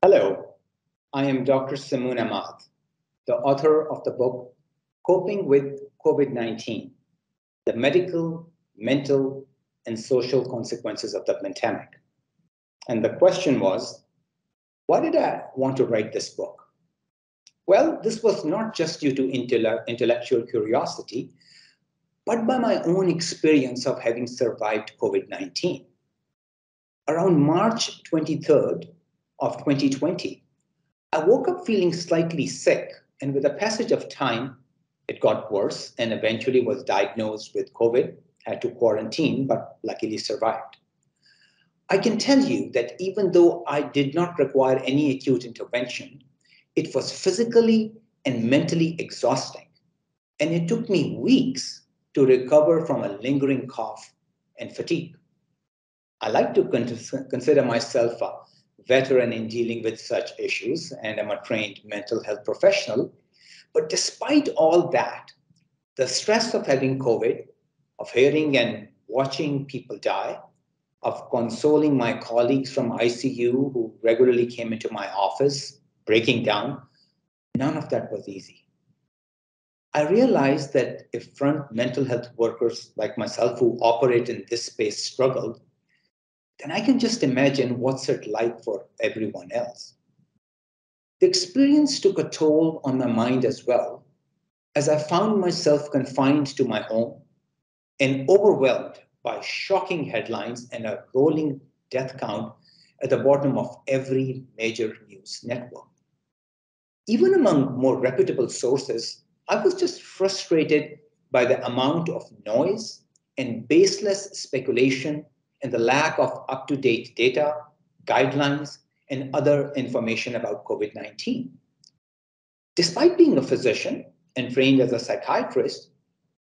Hello, I am Dr. Samoon Ahmad, the author of the book Coping with COVID-19, the medical, mental, and social consequences of the pandemic. And the question was, why did I want to write this book? Well, this was not just due to intellectual curiosity, but by my own experience of having survived COVID-19. Around March 23rd of 2020, I woke up feeling slightly sick, and with the passage of time, it got worse and eventually was diagnosed with COVID, had to quarantine, but luckily survived. I can tell you that even though I did not require any acute intervention, it was physically and mentally exhausting, and it took me weeks to recover from a lingering cough and fatigue. I like to consider myself a veteran in dealing with such issues, and I'm a trained mental health professional. But despite all that, the stress of having COVID, of hearing and watching people die, of consoling my colleagues from ICU who regularly came into my office, breaking down, none of that was easy. I realized that if front mental health workers like myself who operate in this space struggled, then I can just imagine what's it like for everyone else. The experience took a toll on my mind as well, as I found myself confined to my home and overwhelmed by shocking headlines and a rolling death count at the bottom of every major news network. Even among more reputable sources, I was just frustrated by the amount of noise and baseless speculation and the lack of up to date data, guidelines, and other information about COVID 19. Despite being a physician and trained as a psychiatrist,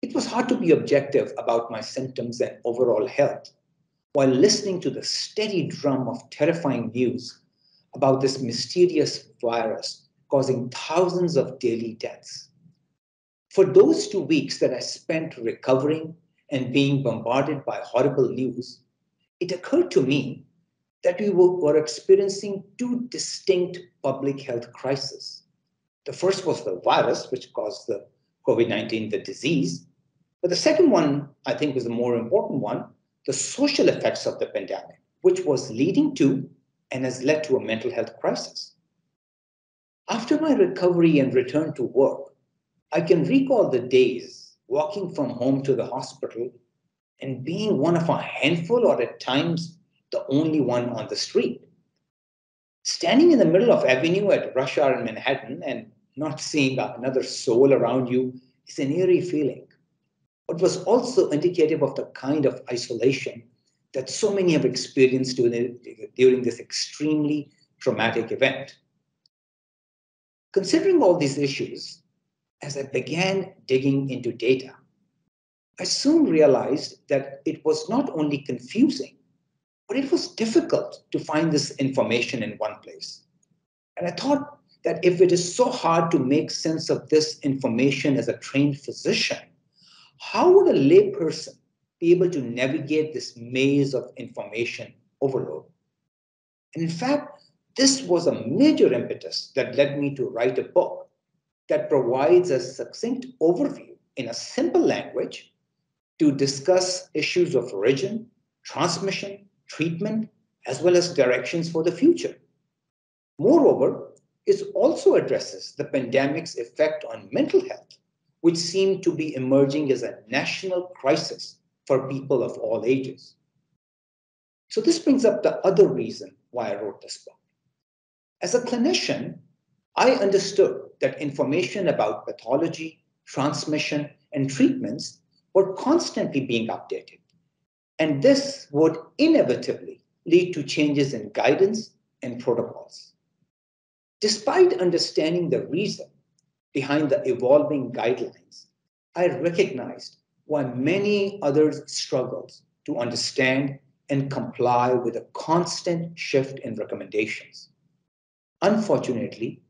it was hard to be objective about my symptoms and overall health while listening to the steady drum of terrifying news about this mysterious virus causing thousands of daily deaths. For those 2 weeks that I spent recovering and being bombarded by horrible news, it occurred to me that we were experiencing two distinct public health crises. The first was the virus, which caused the COVID 19, the disease. But the second one, I think, was the more important one, the social effects of the pandemic, which was leading to and has led to a mental health crisis. After my recovery and return to work, I can recall the days walking from home to the hospital and being one of a handful, or at times the only one on the street. Standing in the middle of Avenue at rush hour in Manhattan and not seeing another soul around you is an eerie feeling, but was also indicative of the kind of isolation that so many have experienced during this extremely traumatic event. Considering all these issues, as I began digging into data, I soon realized that it was not only confusing, but it was difficult to find this information in one place. And I thought that if it is so hard to make sense of this information as a trained physician, how would a layperson be able to navigate this maze of information overload? And in fact, this was a major impetus that led me to write a book that provides a succinct overview in a simple language to discuss issues of origin, transmission, treatment, as well as directions for the future. Moreover, it also addresses the pandemic's effect on mental health, which seemed to be emerging as a national crisis for people of all ages. So this brings up the other reason why I wrote this book. As a clinician, I understood that information about pathology, transmission, and treatments were constantly being updated. And this would inevitably lead to changes in guidance and protocols. Despite understanding the reason behind the evolving guidelines, I recognized why many others struggled to understand and comply with a constant shift in recommendations. Unfortunately,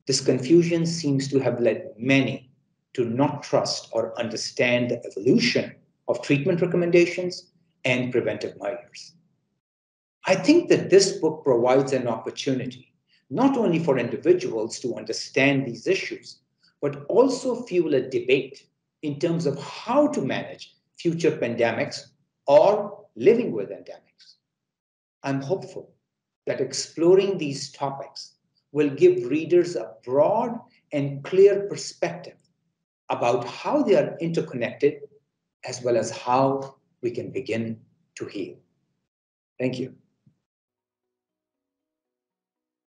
this confusion seems to have led many to not trust or understand the evolution of treatment recommendations and preventive measures. I think that this book provides an opportunity not only for individuals to understand these issues, but also fuel a debate in terms of how to manage future pandemics or living with endemics. I'm hopeful that exploring these topics will give readers a broad and clear perspective about how they are interconnected, as well as how we can begin to heal. Thank you.